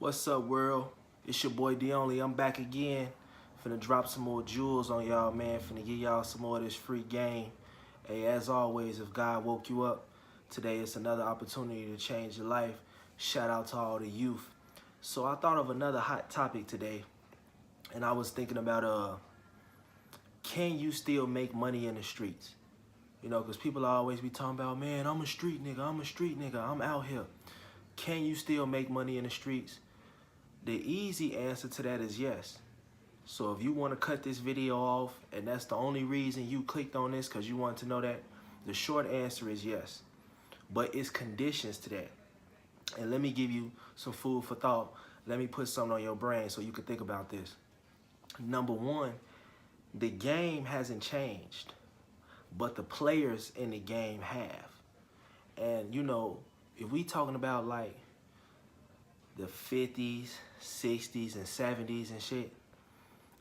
What's up, world? It's your boy D Only. I'm back again. Finna drop some more jewels on y'all, man. Finna give y'all some more of this free game. Hey, as always, if God woke you up today, it's another opportunity to change your life. Shout out to all the youth. So I thought of another hot topic today, and I was thinking about can you still make money in the streets? You know, because people always be talking about, man, I'm a street nigga, I'm out here. Can you still make money in the streets? The easy answer to that is yes. So if you want to cut this video off and that's the only reason you clicked on this because you want to know that, the short answer is yes. But it's conditions to that. And let me give you some food for thought. Let me put something on your brain so you can think about this. Number one, the game hasn't changed, but the players in the game have. And you know, if we talking about like the 50s, 60s, and 70s and shit,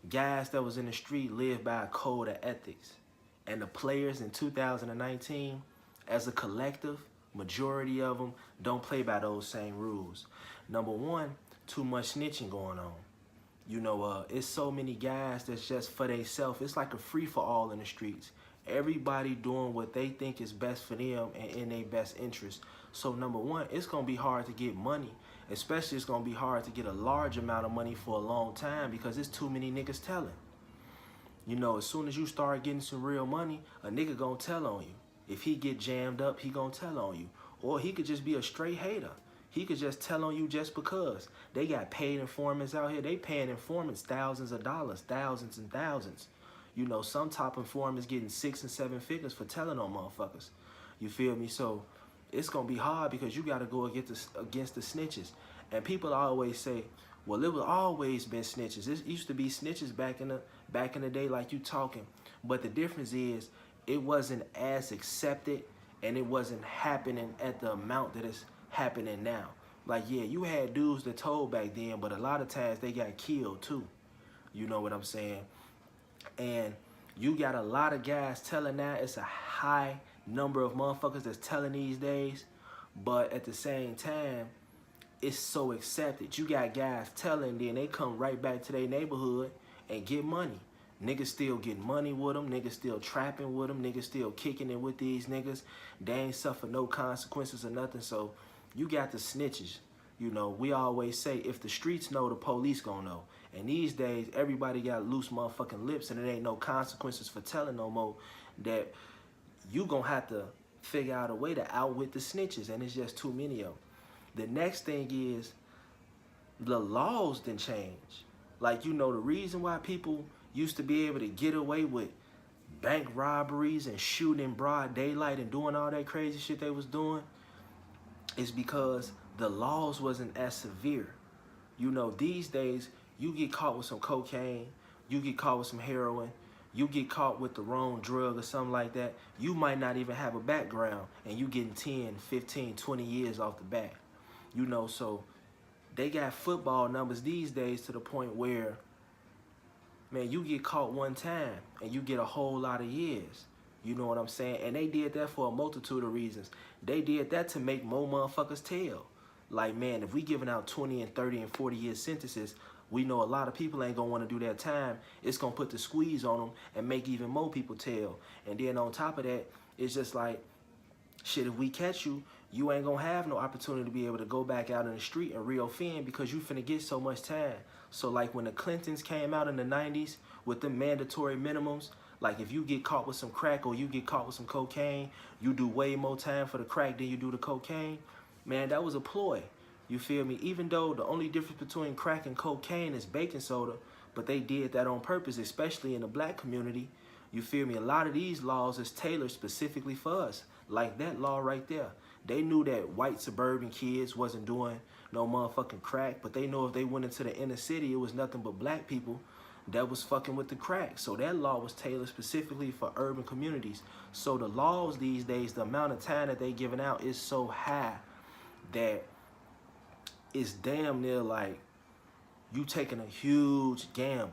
guys that was in the street lived by a code of ethics. And the players in 2019, as a collective, majority of them don't play by those same rules. Number one, too much snitching going on. You know, it's so many guys that's just for themselves. It's like a free-for-all in the streets. Everybody doing what they think is best for them and in their best interest. So number one, it's going to be hard to get money. Especially it's going to be hard to get a large amount of money for a long time because there's too many niggas telling. You know, as soon as you start getting some real money, a nigga going to tell on you. If he get jammed up, he going to tell on you. Or he could just be a straight hater. He could just tell on you just because. They got paid informants out here. They paying informants thousands of dollars, thousands and thousands. You know, some top informants getting 6 and 7 figures for telling on motherfuckers. You feel me? So it's going to be hard because you got to go against the snitches. And people always say, well, it was always been snitches. It used to be snitches back in the day like you talking. But the difference is it wasn't as accepted and it wasn't happening at the amount that it's happening now. Like, yeah, you had dudes that told back then, but a lot of times they got killed too. You know what I'm saying? And you got a lot of guys telling now. It's a high number of motherfuckers that's telling these days, but at the same time, it's so accepted. You got guys telling, then they come right back to their neighborhood and get money. Niggas still getting money with them. Niggas still trapping with them. Niggas still kicking it with these niggas. They ain't suffer no consequences or nothing. So you got the snitches. You know, we always say, if the streets know, the police gonna know. And these days, everybody got loose motherfucking lips and it ain't no consequences for telling no more, that you gonna have to figure out a way to outwit the snitches, and it's just too many of them. The next thing is, the laws didn't change. Like, you know, the reason why people used to be able to get away with bank robberies and shooting in broad daylight and doing all that crazy shit they was doing is because the laws wasn't as severe. You know, these days, you get caught with some cocaine, you get caught with some heroin, you get caught with the wrong drug or something like that, you might not even have a background and you getting 10, 15, 20 years off the bat. You know, so they got football numbers these days to the point where, man, you get caught one time and you get a whole lot of years. You know what I'm saying? And they did that for a multitude of reasons. They did that to make more motherfuckers tell. Like, man, if we giving out 20 and 30 and 40 year sentences, we know a lot of people ain't gonna want to do that time. It's gonna put the squeeze on them and make even more people tell. And then on top of that, it's just like, shit, if we catch you, you ain't gonna have no opportunity to be able to go back out in the street and reoffend because you finna get so much time. So like when the Clintons came out in the 90s with the mandatory minimums, like if you get caught with some crack or you get caught with some cocaine, you do way more time for the crack than you do the cocaine. Man, that was a ploy. You feel me? Even though the only difference between crack and cocaine is baking soda, but they did that on purpose, especially in the black community. You feel me? A lot of these laws is tailored specifically for us. Like that law right there. They knew that white suburban kids wasn't doing no motherfucking crack, but they know if they went into the inner city, it was nothing but black people that was fucking with the crack. So that law was tailored specifically for urban communities. So the laws these days, the amount of time that they giving out is so high that it's damn near like you taking a huge gamble.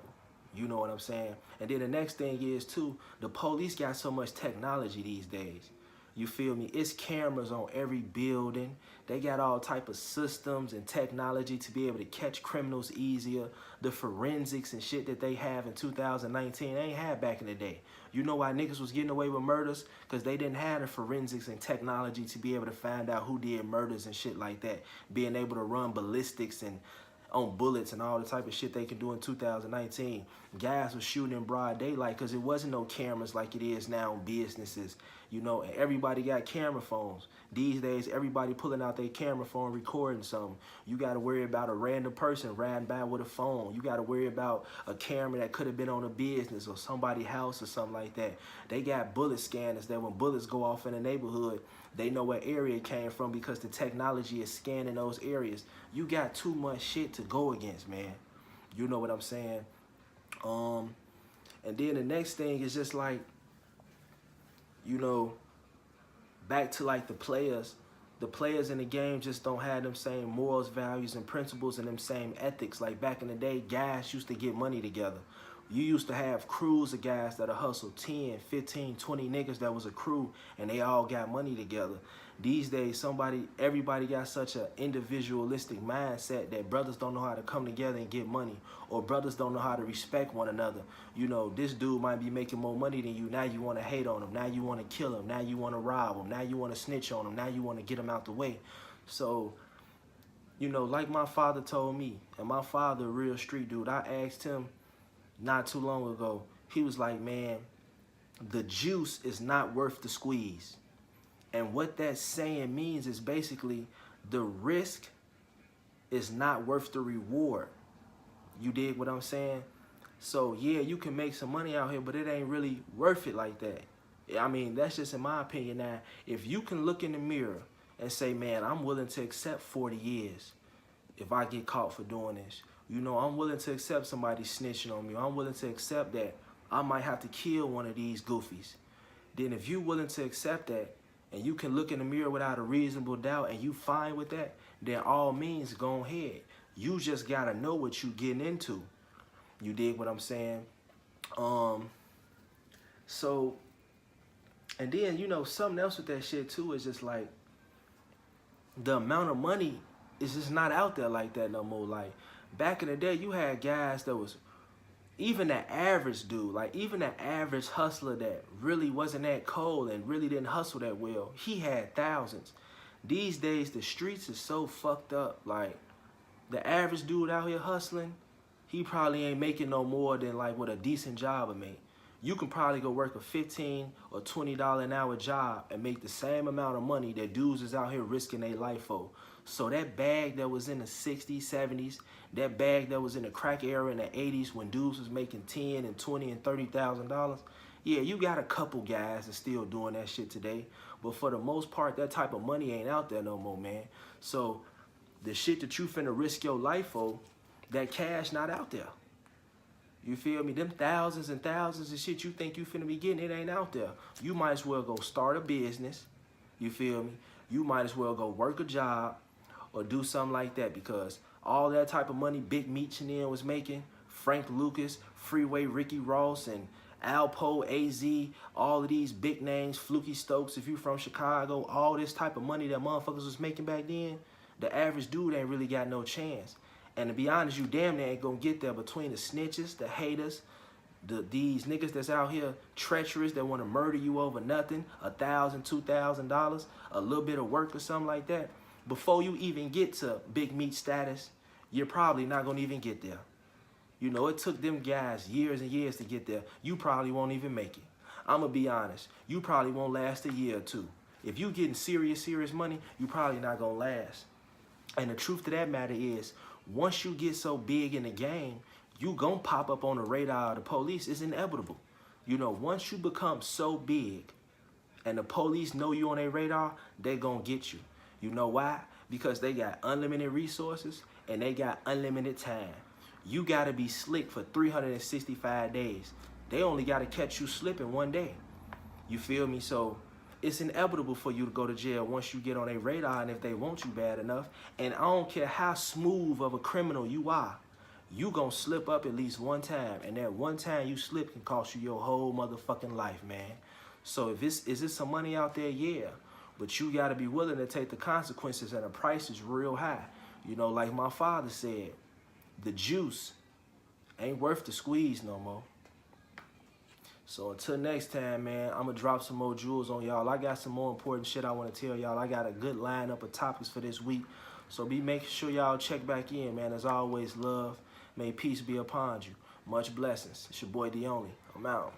You know what I'm saying? And then the next thing is too, the police got so much technology these days. You feel me? It's cameras on every building. They got all type of systems and technology to be able to catch criminals easier. The forensics and shit that they have in 2019, they ain't had back in the day. You know why niggas was getting away with murders? Because they didn't have the forensics and technology to be able to find out who did murders and shit like that. Being able to run ballistics and on bullets and all the type of shit they can do in 2019. Guys was shooting in broad daylight because it wasn't no cameras like it is now in businesses. You know, and everybody got camera phones. These days, everybody pulling out their camera phone, recording something. You got to worry about a random person riding by with a phone. You got to worry about a camera that could have been on a business or somebody's house or something like that. They got bullet scanners that when bullets go off in a neighborhood, they know what area it came from because the technology is scanning those areas. You got too much shit to go against, man. You know what I'm saying? And then the next thing is just like, you know, back to like the players in the game just don't have them same morals, values, and principles and them same ethics. Like back in the day, guys used to get money together. You used to have crews of guys that'll hustle 10, 15, 20 niggas that was a crew and they all got money together. These days, everybody got such an individualistic mindset that brothers don't know how to come together and get money, or brothers don't know how to respect one another. You know, this dude might be making more money than you. Now you want to hate on him. Now you want to kill him. Now you want to rob him. Now you want to snitch on him. Now you want to get him out the way. So, you know, like my father told me, and my father, a real street dude, I asked him not too long ago, he was like, man, the juice is not worth the squeeze. And what that saying means is basically the risk is not worth the reward. You dig what I'm saying? So yeah, you can make some money out here, but it ain't really worth it like that. I mean, that's just in my opinion. Now, if you can look in the mirror and say, man, I'm willing to accept 40 years if I get caught for doing this. You know, I'm willing to accept somebody snitching on me. I'm willing to accept that I might have to kill one of these goofies. Then if you're willing to accept that, and you can look in the mirror without a reasonable doubt and you fine with that, then all means go ahead. You just gotta know what you getting into. You dig what I'm saying? So, and then, you know, something else with that shit too is just like the amount of money is just not out there like that no more. Like back in the day, you had guys that was, even the average dude, like even the average hustler that really wasn't that cold and really didn't hustle that well, he had thousands. These days, the streets is so fucked up. Like the average dude out here hustling, he probably ain't making no more than like what a decent job would make. You can probably go work a $15 or $20 an hour job and make the same amount of money that dudes is out here risking their life for. So that bag that was in the 60s, 70s, that bag that was in the crack era in the 80s when dudes was making $10 and $20 and $30,000, yeah, you got a couple guys that's still doing that shit today. But for the most part, that type of money ain't out there no more, man. So the shit that you finna risk your life for, that cash not out there. You feel me? Them thousands and thousands of shit you think you finna be getting, it ain't out there. You might as well go start a business. You feel me? You might as well go work a job or do something like that, because all that type of money Big Meech Chanel was making, Frank Lucas, Freeway Ricky Ross, and Alpo, AZ, all of these big names, Fluky Stokes, if you from Chicago, all this type of money that motherfuckers was making back then, the average dude ain't really got no chance. And to be honest, you damn near ain't gonna get there between the snitches, the haters, these niggas that's out here treacherous that want to murder you over nothing, $1,000, $2,000, a little bit of work or something like that. Before you even get to Big Meech status, you're probably not gonna even get there. You know, it took them guys years and years to get there. You probably won't even make it. I'm gonna be honest, you probably won't last a year or two. If you getting serious money, you probably not gonna last. And the truth of that matter is, once you get so big in the game, you gonna pop up on the radar of the police. It's inevitable. You know, once you become so big and the police know you on their radar, they gonna get you. You know why? Because they got unlimited resources and they got unlimited time. You gotta be slick for 365 days. They only gotta catch you slipping one day. You feel me? So it's inevitable for you to go to jail once you get on their radar, and if they want you bad enough. And I don't care how smooth of a criminal you are, you gonna slip up at least one time, and that one time you slip can cost you your whole motherfucking life, man. So if is it some money out there? Yeah. But you got to be willing to take the consequences, and the price is real high. You know, like my father said, the juice ain't worth the squeeze no more. So until next time, man, I'm going to drop some more jewels on y'all. I got some more important shit I want to tell y'all. I got a good lineup of topics for this week. So be making sure y'all check back in, man. As always, love. May peace be upon you. Much blessings. It's your boy, The Only. I'm out.